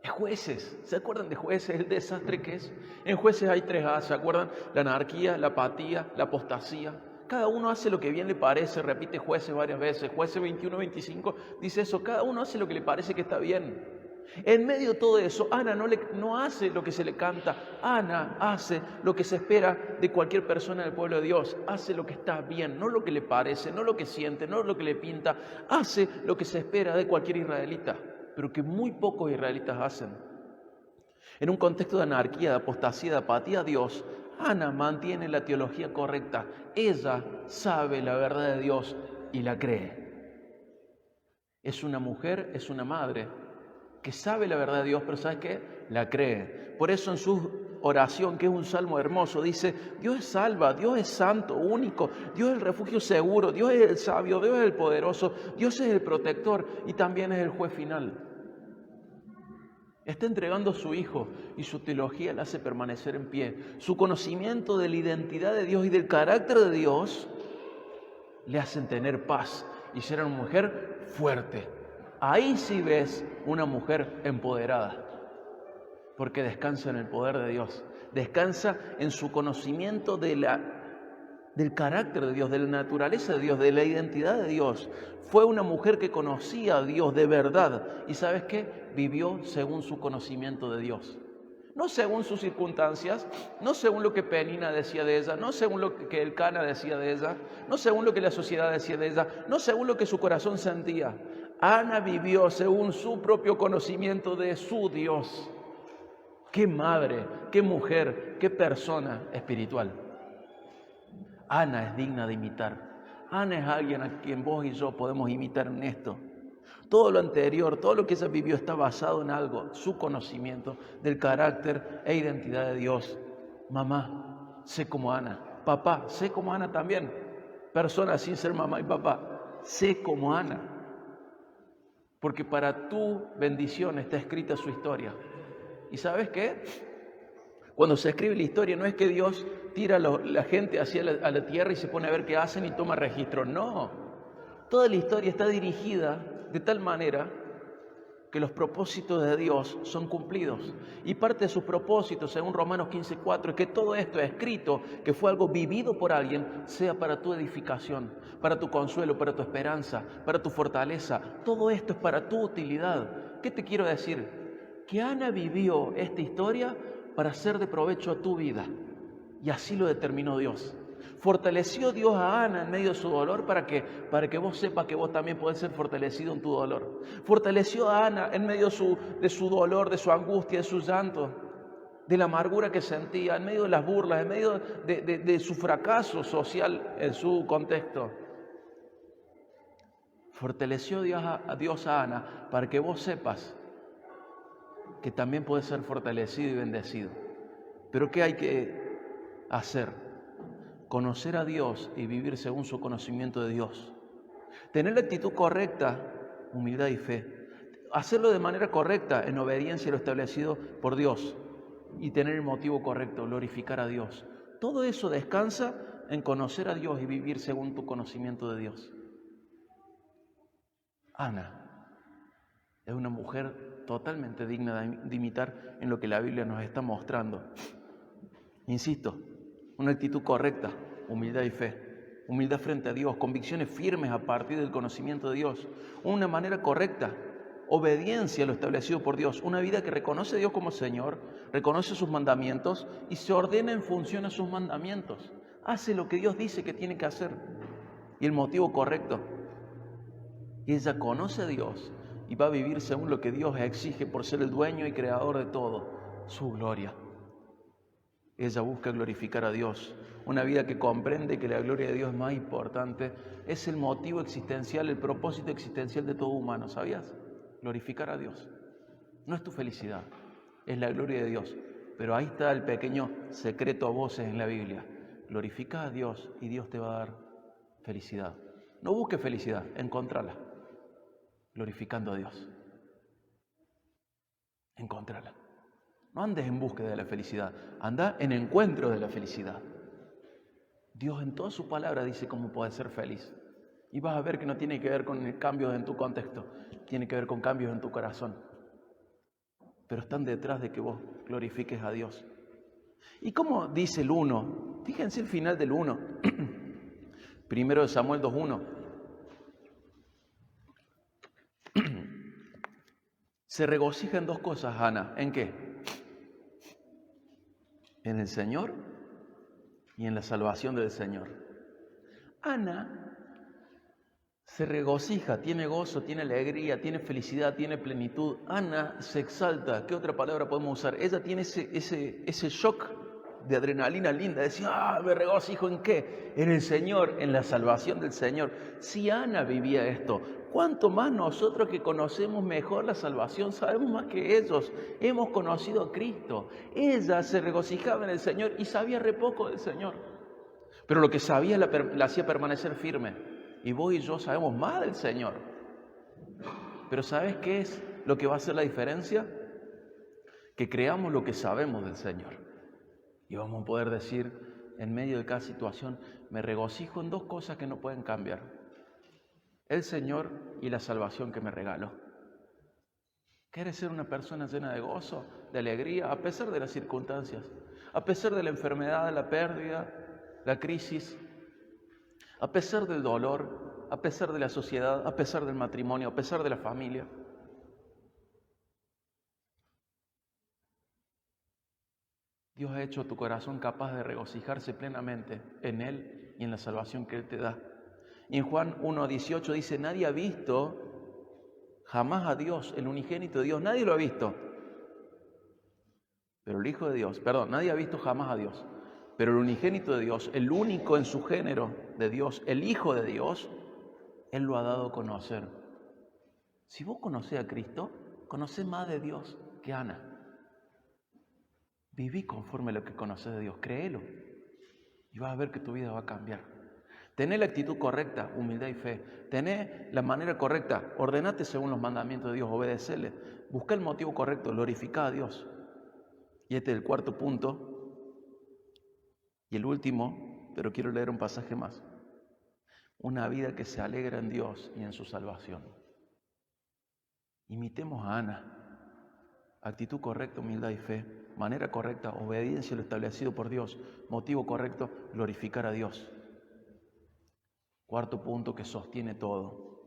[SPEAKER 1] Es Jueces. ¿Se acuerdan de Jueces? El desastre que es. En Jueces hay 3A, ¿se acuerdan? La anarquía, la apatía, la apostasía. Cada uno hace lo que bien le parece, repite Jueces varias veces. Jueces 21, 25 dice eso. Cada uno hace lo que le parece que está bien. En medio de todo eso, Ana no hace lo que se le canta. Ana hace lo que se espera de cualquier persona del pueblo de Dios. Hace lo que está bien, no lo que le parece, no lo que siente, no lo que le pinta. Hace lo que se espera de cualquier israelita, pero que muy pocos israelitas hacen. En un contexto de anarquía, de apostasía, de apatía a Dios, Ana mantiene la teología correcta. Ella sabe la verdad de Dios y la cree. Es una mujer, es una madre que sabe la verdad de Dios, pero ¿sabes qué? La cree. Por eso en su oración, que es un salmo hermoso, dice: Dios es salva, Dios es santo, único, Dios es el refugio seguro, Dios es el sabio, Dios es el poderoso, Dios es el protector y también es el juez final. Está entregando a su Hijo y su teología la hace permanecer en pie. Su conocimiento de la identidad de Dios y del carácter de Dios le hacen tener paz y ser una mujer fuerte. Ahí sí ves una mujer empoderada, porque descansa en el poder de Dios, descansa en su conocimiento del carácter de Dios, de la naturaleza de Dios, de la identidad de Dios. Fue una mujer que conocía a Dios de verdad y ¿sabes qué? Vivió según su conocimiento de Dios. No según sus circunstancias, no según lo que Penina decía de ella, no según lo que Elcana decía de ella, no según lo que la sociedad decía de ella, no según lo que su corazón sentía. Ana vivió según su propio conocimiento de su Dios. ¡Qué madre, qué mujer, qué persona espiritual! Ana es digna de imitar. Ana es alguien a quien vos y yo podemos imitar en esto. Todo lo anterior, todo lo que ella vivió está basado en algo, su conocimiento del carácter e identidad de Dios. Mamá, sé como Ana. Papá, sé como Ana también. Personas sin ser mamá y papá, sé como Ana. Porque para tu bendición está escrita su historia. ¿Y sabes qué? Cuando se escribe la historia, no es que Dios tira a la gente hacia la tierra y se pone a ver qué hacen y toma registro. No. Toda la historia está dirigida de tal manera que los propósitos de Dios son cumplidos. Y parte de sus propósitos, según Romanos 15:4, es que todo esto escrito, que fue algo vivido por alguien, sea para tu edificación, para tu consuelo, para tu esperanza, para tu fortaleza. Todo esto es para tu utilidad. ¿Qué te quiero decir? Que Ana vivió esta historia para ser de provecho a tu vida. Y así lo determinó Dios. Fortaleció Dios a Ana en medio de su dolor para que vos sepas que vos también podés ser fortalecido en tu dolor. Fortaleció a Ana en medio de su dolor, de su angustia, de su llanto, de la amargura que sentía, en medio de las burlas, en medio de su fracaso social en su contexto. Fortaleció a Dios a Ana para que vos sepas que también podés ser fortalecido y bendecido. Pero ¿qué hay que hacer? Conocer a Dios y vivir según su conocimiento de Dios. Tener la actitud correcta, humildad y fe. Hacerlo de manera correcta, en obediencia a lo establecido por Dios. Y tener el motivo correcto, glorificar a Dios. Todo eso descansa en conocer a Dios y vivir según tu conocimiento de Dios. Ana es una mujer totalmente digna de imitar en lo que la Biblia nos está mostrando. Insisto, una actitud correcta, humildad y fe. Humildad frente a Dios, convicciones firmes a partir del conocimiento de Dios. Una manera correcta, obediencia a lo establecido por Dios. Una vida que reconoce a Dios como Señor, reconoce sus mandamientos y se ordena en función a sus mandamientos. Hace lo que Dios dice que tiene que hacer. Y el motivo correcto. Y ella conoce a Dios y va a vivir según lo que Dios exige por ser el dueño y creador de todo, su gloria. Ella busca glorificar a Dios. Una vida que comprende que la gloria de Dios es más importante, es el motivo existencial, el propósito existencial de todo humano, ¿sabías? Glorificar a Dios. No es tu felicidad, es la gloria de Dios. Pero ahí está el pequeño secreto a voces en la Biblia. Glorifica a Dios y Dios te va a dar felicidad. No busques felicidad, encontrala. Glorificando a Dios. Encontrala. No andes en búsqueda de la felicidad, anda en encuentro de la felicidad. Dios en toda su palabra dice cómo puedes ser feliz. Y vas a ver que no tiene que ver con cambios en tu contexto, tiene que ver con cambios en tu corazón. Pero están detrás de que vos glorifiques a Dios. ¿Y cómo dice el 1? Fíjense el final del 1. Primero de Samuel 2:1. Se regocija en dos cosas, Ana. ¿En qué? En el Señor y en la salvación del Señor. Ana se regocija, tiene gozo, tiene alegría, tiene felicidad, tiene plenitud. Ana se exalta. ¿Qué otra palabra podemos usar? Ella tiene ese shock de adrenalina linda. Decir, me regocijo ¿en qué? En el Señor, en la salvación del Señor. Si Ana vivía esto, ¿cuánto más nosotros que conocemos mejor la salvación? Sabemos más que ellos. Hemos conocido a Cristo. Ella se regocijaba en el Señor y sabía re poco del Señor. Pero lo que sabía la hacía permanecer firme. Y vos y yo sabemos más del Señor. Pero ¿sabes qué es lo que va a hacer la diferencia? Que creamos lo que sabemos del Señor. Y vamos a poder decir, en medio de cada situación, me regocijo en dos cosas que no pueden cambiar. El Señor y la salvación que me regaló. ¿Quieres ser una persona llena de gozo, de alegría, a pesar de las circunstancias? A pesar de la enfermedad, la pérdida, la crisis, a pesar del dolor, a pesar de la sociedad, a pesar del matrimonio, a pesar de la familia. Dios ha hecho tu corazón capaz de regocijarse plenamente en Él y en la salvación que Él te da. Y en Juan 1:18 dice, nadie ha visto jamás a Dios, el unigénito de Dios, nadie lo ha visto. Pero el Hijo de Dios, nadie ha visto jamás a Dios. Pero el unigénito de Dios, el único en su género de Dios, el Hijo de Dios, Él lo ha dado a conocer. Si vos conocés a Cristo, conocés más de Dios que Ana. Viví conforme a lo que conoces de Dios, créelo. Y vas a ver que tu vida va a cambiar. Tené la actitud correcta, humildad y fe. Tené la manera correcta, ordenate según los mandamientos de Dios, obedecele. Busca el motivo correcto, glorifica a Dios. Y este es el cuarto punto. Y el último, pero quiero leer un pasaje más. Una vida que se alegra en Dios y en su salvación. Imitemos a Ana. Actitud correcta, humildad y fe. Manera correcta, obediencia a lo establecido por Dios. Motivo correcto, glorificar a Dios. Cuarto punto que sostiene todo.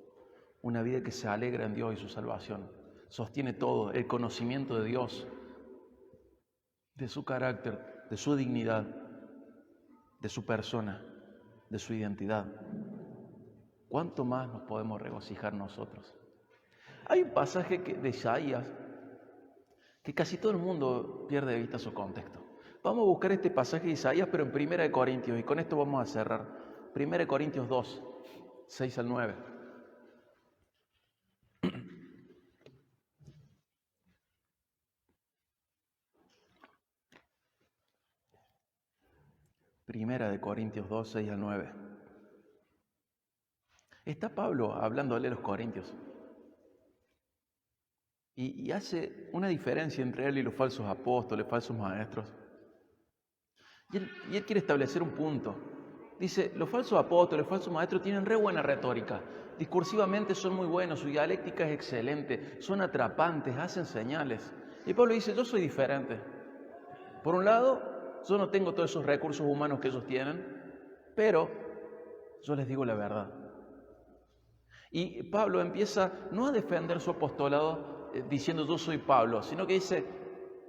[SPEAKER 1] Una vida que se alegra en Dios y su salvación. Sostiene todo. El conocimiento de Dios, de su carácter, de su dignidad, de su persona, de su identidad. ¿Cuánto más nos podemos regocijar nosotros? Hay un pasaje de Isaías que casi todo el mundo pierde de vista su contexto. Vamos a buscar este pasaje de Isaías, pero en 1 Corintios, y con esto vamos a cerrar. 1 Corintios 2, 6 al 9. Primera de Corintios 2, 6 al 9. Está Pablo hablándole a los corintios. Y hace una diferencia entre él y los falsos apóstoles, falsos maestros. Y él quiere establecer un punto. Dice, los falsos apóstoles, falsos maestros tienen re buena retórica. Discursivamente son muy buenos, su dialéctica es excelente, son atrapantes, hacen señales. Y Pablo dice, yo soy diferente. Por un lado, yo no tengo todos esos recursos humanos que ellos tienen, pero yo les digo la verdad. Y Pablo empieza no a defender su apostolado diciendo yo soy Pablo, sino que dice,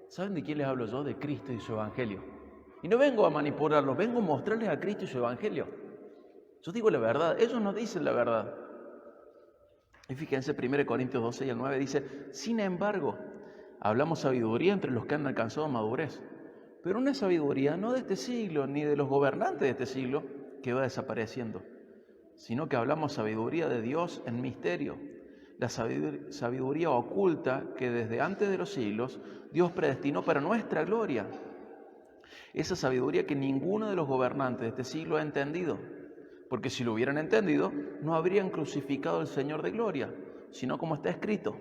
[SPEAKER 1] ¿saben de quién les hablo yo? De Cristo y su Evangelio. Y no vengo a manipularlos, vengo a mostrarles a Cristo y su Evangelio. Yo digo la verdad, ellos no dicen la verdad. Y fíjense, 1 Corintios 12 y el 9 dice, sin embargo, hablamos sabiduría entre los que han alcanzado madurez, pero una sabiduría no de este siglo, ni de los gobernantes de este siglo, que va desapareciendo, sino que hablamos sabiduría de Dios en misterio, la sabiduría oculta que desde antes de los siglos Dios predestinó para nuestra gloria. Esa sabiduría que ninguno de los gobernantes de este siglo ha entendido, porque si lo hubieran entendido, no habrían crucificado al Señor de gloria, sino como está escrito,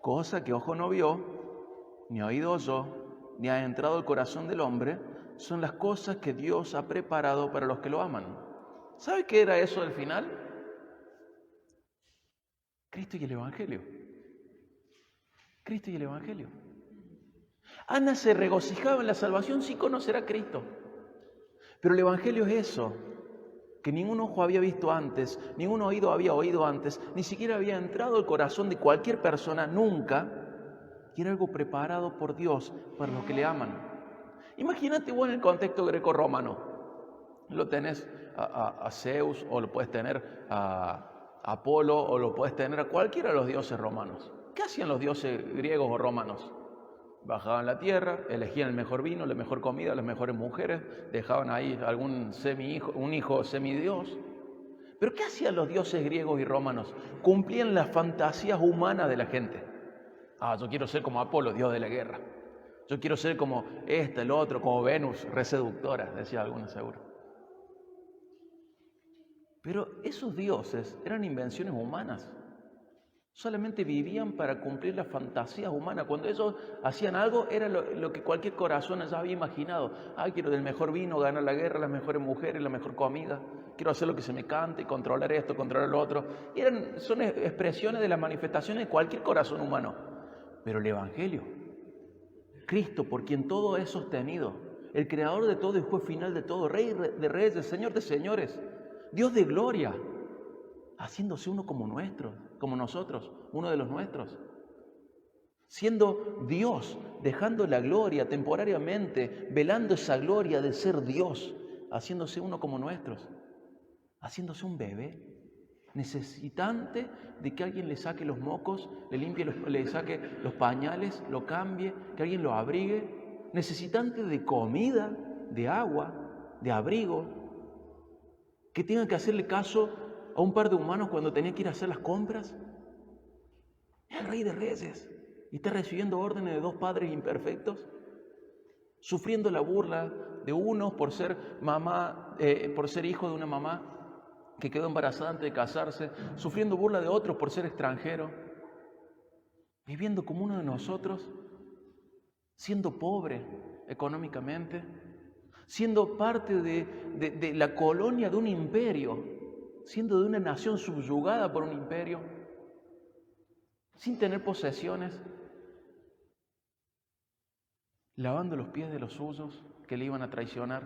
[SPEAKER 1] cosa que ojo no vio, ni oído oyó, ni ha entrado al corazón del hombre, son las cosas que Dios ha preparado para los que lo aman. ¿Sabe qué era eso del final? Cristo y el Evangelio. Cristo y el Evangelio. Ana se regocijaba en la salvación sin conocer a Cristo. Pero el Evangelio es eso. que ningún ojo había visto antes, ningún oído había oído antes, ni siquiera había entrado al corazón de cualquier persona nunca, y era algo preparado por Dios para los que le aman. Imagínate vos en el contexto greco-romano, lo tenés a Zeus, o lo puedes tener a Apolo, o lo puedes tener a cualquiera de los dioses romanos. ¿Qué hacían los dioses griegos o romanos? Bajaban a la tierra, elegían el mejor vino, la mejor comida, las mejores mujeres, dejaban ahí un hijo semidios. ¿Pero qué hacían los dioses griegos y romanos? Cumplían las fantasías humanas de la gente. Yo quiero ser como Apolo, dios de la guerra. Yo quiero ser como el otro, como Venus, reseductora, decía algunos seguro. Pero esos dioses eran invenciones humanas. Solamente vivían para cumplir las fantasías humanas. Cuando ellos hacían algo, era lo que cualquier corazón ya había imaginado. Quiero del mejor vino, ganar la guerra, las mejores mujeres, la mejor comida. Quiero hacer lo que se me cante, controlar esto, controlar lo otro. Son expresiones de las manifestaciones de cualquier corazón humano. Pero el Evangelio, Cristo, por quien todo es sostenido, el creador de todo y juez final de todo, Rey de reyes, Señor de señores, Dios de gloria, haciéndose uno como nosotros, uno de los nuestros. Siendo Dios, dejando la gloria temporariamente, velando esa gloria de ser Dios, haciéndose uno como nuestros, haciéndose un bebé, necesitante de que alguien le saque los mocos, le saque los pañales, lo cambie, que alguien lo abrigue, necesitante de comida, de agua, de abrigo, que tenga que hacerle caso a un par de humanos cuando tenía que ir a hacer las compras. Es el Rey de Reyes y está recibiendo órdenes de dos padres imperfectos, sufriendo la burla de unos por ser hijo de una mamá que quedó embarazada antes de casarse, sufriendo burla de otros por ser extranjero, viviendo como uno de nosotros, siendo pobre económicamente, siendo parte de la colonia de un imperio, siendo de una nación subyugada por un imperio, sin tener posesiones, lavando los pies de los suyos que le iban a traicionar,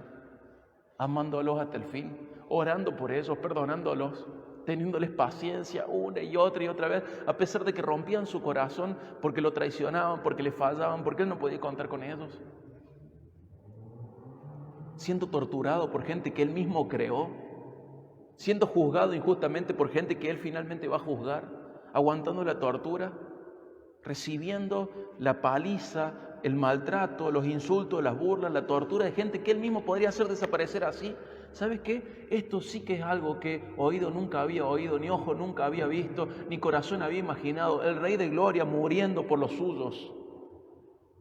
[SPEAKER 1] amándolos hasta el fin, orando por ellos, perdonándolos, teniéndoles paciencia una y otra vez, a pesar de que rompían su corazón porque lo traicionaban, porque le fallaban, porque él no podía contar con ellos. Siendo torturado por gente que él mismo creó, siendo juzgado injustamente por gente que él finalmente va a juzgar, aguantando la tortura, recibiendo la paliza, el maltrato, los insultos, las burlas, la tortura de gente que él mismo podría hacer desaparecer así. ¿Sabes qué? Esto sí que es algo que oído nunca había oído, ni ojo nunca había visto, ni corazón había imaginado. El Rey de Gloria muriendo por los suyos,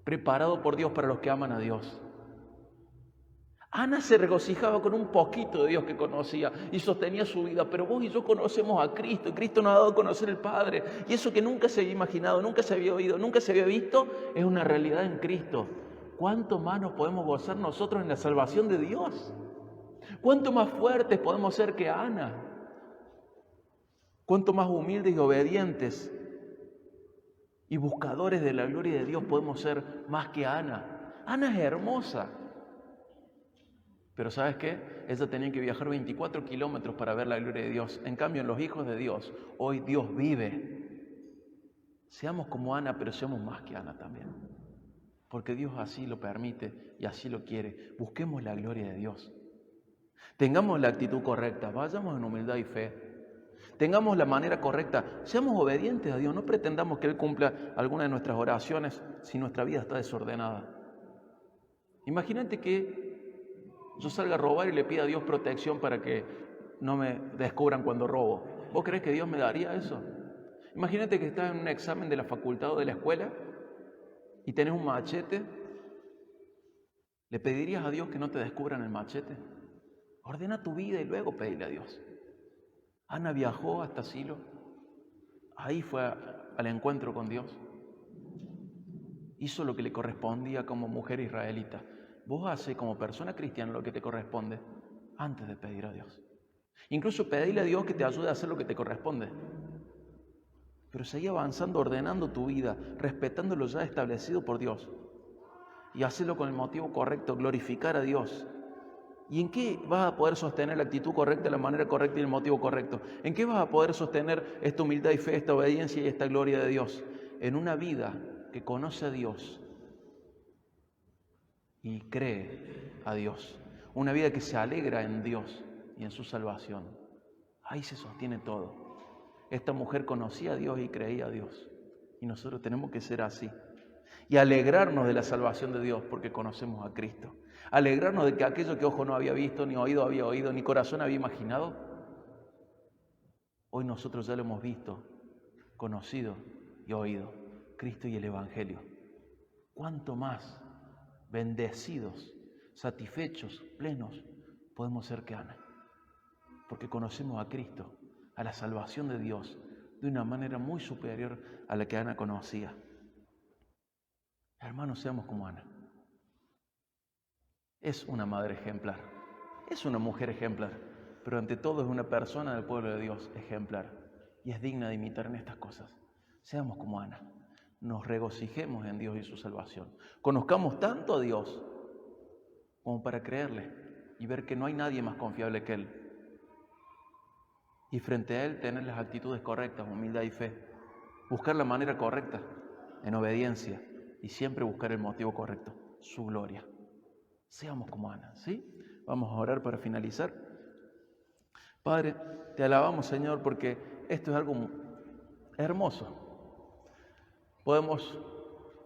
[SPEAKER 1] preparado por Dios para los que aman a Dios. Ana se regocijaba con un poquito de Dios que conocía y sostenía su vida, pero vos y yo conocemos a Cristo, y Cristo nos ha dado a conocer el Padre, y eso que nunca se había imaginado, nunca se había oído, nunca se había visto, es una realidad en Cristo. ¿Cuánto más nos podemos gozar nosotros en la salvación de Dios? ¿Cuánto más fuertes podemos ser que Ana? ¿Cuánto más humildes y obedientes y buscadores de la gloria de Dios podemos ser más que Ana? Ana es hermosa. Pero ¿sabes qué? Ella tenía que viajar 24 kilómetros para ver la gloria de Dios. En cambio, en los hijos de Dios, hoy Dios vive. Seamos como Ana, pero seamos más que Ana también. Porque Dios así lo permite y así lo quiere. Busquemos la gloria de Dios. Tengamos la actitud correcta, vayamos en humildad y fe. Tengamos la manera correcta, seamos obedientes a Dios. No pretendamos que Él cumpla alguna de nuestras oraciones si nuestra vida está desordenada. Imagínate que yo salga a robar y le pida a Dios protección para que no me descubran cuando robo. ¿Vos crees que Dios me daría eso? Imagínate que estás en un examen de la facultad o de la escuela y tenés un machete. ¿Le pedirías a Dios que no te descubran el machete? Ordena tu vida y luego pedile a Dios. Ana viajó hasta Silo. Ahí fue al encuentro con Dios. Hizo lo que le correspondía como mujer israelita. Vos haces como persona cristiana lo que te corresponde antes de pedir a Dios. Incluso pedirle a Dios que te ayude a hacer lo que te corresponde. Pero seguí avanzando, ordenando tu vida, respetando lo ya establecido por Dios. Y hacerlo con el motivo correcto, glorificar a Dios. ¿Y en qué vas a poder sostener la actitud correcta, la manera correcta y el motivo correcto? ¿En qué vas a poder sostener esta humildad y fe, esta obediencia y esta gloria de Dios? En una vida que conoce a Dios y cree a Dios. Una vida que se alegra en Dios y en su salvación. Ahí se sostiene todo. Esta mujer conocía a Dios y creía a Dios. Y nosotros tenemos que ser así. Y alegrarnos de la salvación de Dios porque conocemos a Cristo. Alegrarnos de que aquello que ojo no había visto, ni oído había oído, ni corazón había imaginado, hoy nosotros ya lo hemos visto, conocido y oído. Cristo y el Evangelio. ¿Cuánto más bendecidos, satisfechos, plenos podemos ser que Ana? Porque conocemos a Cristo, a la salvación de Dios, de una manera muy superior a la que Ana conocía. Hermanos, seamos como Ana. Es una madre ejemplar, es una mujer ejemplar, pero ante todo es una persona del pueblo de Dios ejemplar y es digna de imitar en estas cosas. Seamos como Ana, nos regocijemos en Dios y su salvación. Conozcamos tanto a Dios como para creerle y ver que no hay nadie más confiable que Él. Y frente a Él tener las actitudes correctas, humildad y fe. Buscar la manera correcta, en obediencia, y siempre buscar el motivo correcto, su gloria. Seamos como Ana, ¿sí? Vamos a orar para finalizar. Padre, te alabamos, Señor, porque esto es algo hermoso. Podemos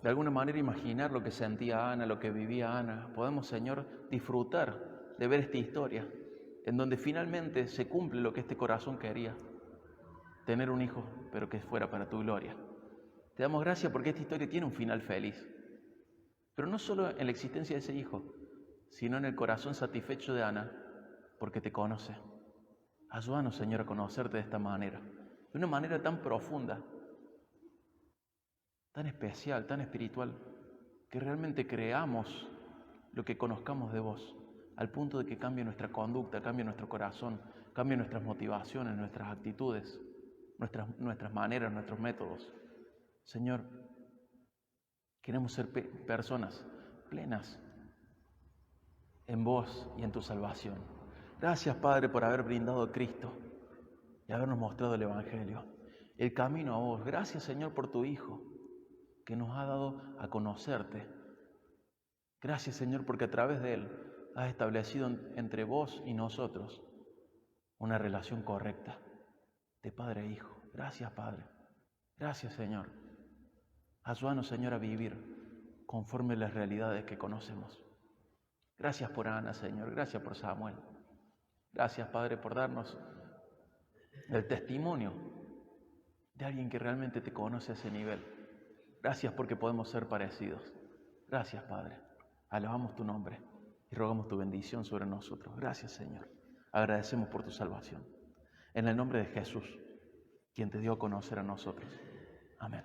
[SPEAKER 1] de alguna manera imaginar lo que sentía Ana, lo que vivía Ana. Podemos, Señor, disfrutar de ver esta historia en donde finalmente se cumple lo que este corazón quería, tener un hijo, pero que fuera para tu gloria. Te damos gracias porque esta historia tiene un final feliz, pero no solo en la existencia de ese hijo, sino en el corazón satisfecho de Ana, porque te conoce. Ayúdanos, Señor, a conocerte de esta manera, de una manera tan profunda, tan especial, tan espiritual, que realmente creamos lo que conozcamos de vos, al punto de que cambie nuestra conducta, cambie nuestro corazón, cambie nuestras motivaciones, nuestras actitudes, nuestras maneras, nuestros métodos. Señor, queremos ser personas plenas en vos y en tu salvación. Gracias, Padre, por haber brindado a Cristo y habernos mostrado el Evangelio, el camino a vos. Gracias, Señor, por tu Hijo, que nos ha dado a conocerte. Gracias, Señor, porque a través de Él has establecido entre vos y nosotros una relación correcta de Padre e Hijo. Gracias, Padre. Gracias, Señor. Ayúdanos, Señor, a vivir conforme a las realidades que conocemos. Gracias por Ana, Señor. Gracias por Samuel. Gracias, Padre, por darnos el testimonio de alguien que realmente te conoce a ese nivel. Gracias porque podemos ser parecidos. Gracias, Padre. Alabamos tu nombre y rogamos tu bendición sobre nosotros. Gracias, Señor. Agradecemos por tu salvación. En el nombre de Jesús, quien te dio a conocer a nosotros. Amén.